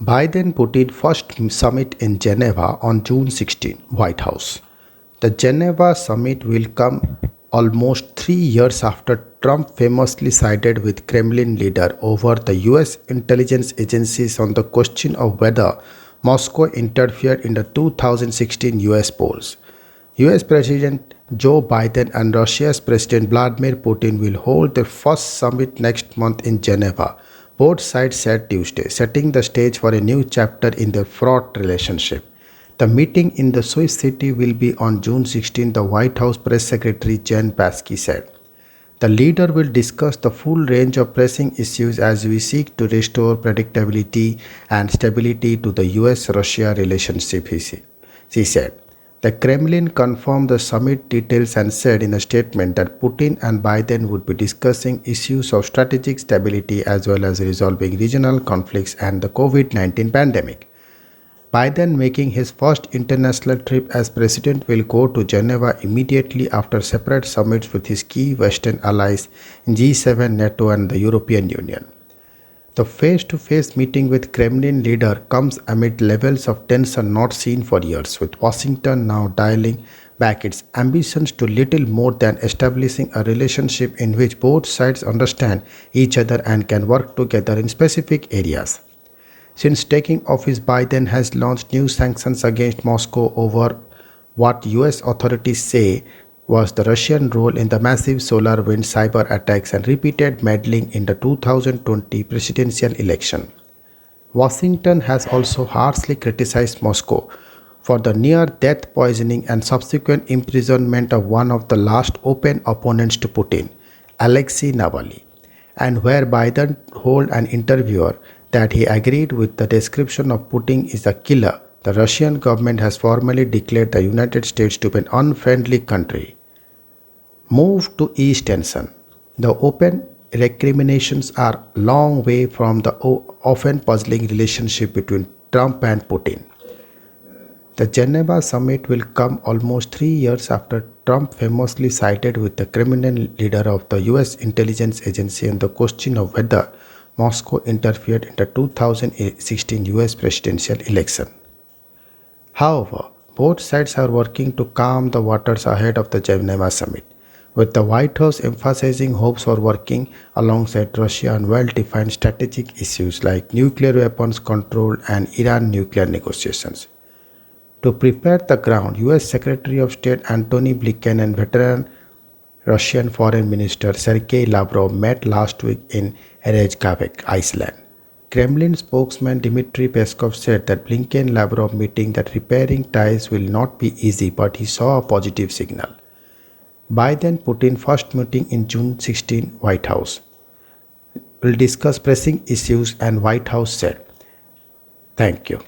Biden-Putin first summit in Geneva on June 16, White House. The Geneva summit will come almost 3 years after Trump famously sided with Kremlin leader over the US intelligence agencies on the question of whether Moscow interfered in the 2016 US polls. US President Joe Biden and Russia's President Vladimir Putin will hold their first summit next month in Geneva, both sides said Tuesday, setting the stage for a new chapter in their fraught relationship. The meeting in the Swiss city will be on June 16, the White House Press Secretary Jen Psaki said. The leader will discuss the full range of pressing issues as we seek to restore predictability and stability to the US-Russia relationship, she said. The Kremlin confirmed the summit details and said in a statement that Putin and Biden would be discussing issues of strategic stability as well as resolving regional conflicts and the COVID-19 pandemic. Biden, making his first international trip as president, will go to Geneva immediately after separate summits with his key Western allies in G7, NATO, and the European Union. The face-to-face meeting with Kremlin leader comes amid levels of tension not seen for years, with Washington now dialing back its ambitions to little more than establishing a relationship in which both sides understand each other and can work together in specific areas. Since taking office, Biden has launched new sanctions against Moscow over what US authorities say was the Russian role in the massive SolarWinds cyber attacks and repeated meddling in the 2020 presidential election. Washington has also harshly criticized Moscow for the near-death poisoning and subsequent imprisonment of one of the last open opponents to Putin, Alexei Navalny, and where Biden told an interviewer that he agreed with the description of Putin as a killer. The Russian government has formally declared the United States to be an unfriendly country. Move to ease tension. The open recriminations are long way from the often puzzling relationship between Trump and Putin. The Geneva summit will come almost 3 years after Trump famously sided with the criminal leader of the US intelligence agency on the question of whether Moscow interfered in the 2016 US presidential election. However, both sides are working to calm the waters ahead of the Geneva summit, with the White House emphasizing hopes for working alongside Russia on well-defined strategic issues like nuclear weapons control and Iran nuclear negotiations. To prepare the ground, US Secretary of State Antony Blinken and veteran Russian Foreign Minister Sergei Lavrov met last week in Reykjavik, Iceland. Kremlin spokesman Dmitry Peskov said that Blinken-Lavrov meeting that repairing ties will not be easy, but he saw a positive signal. Biden-Putin first meeting in June 16, White House. Will discuss pressing issues and White House said. Thank you.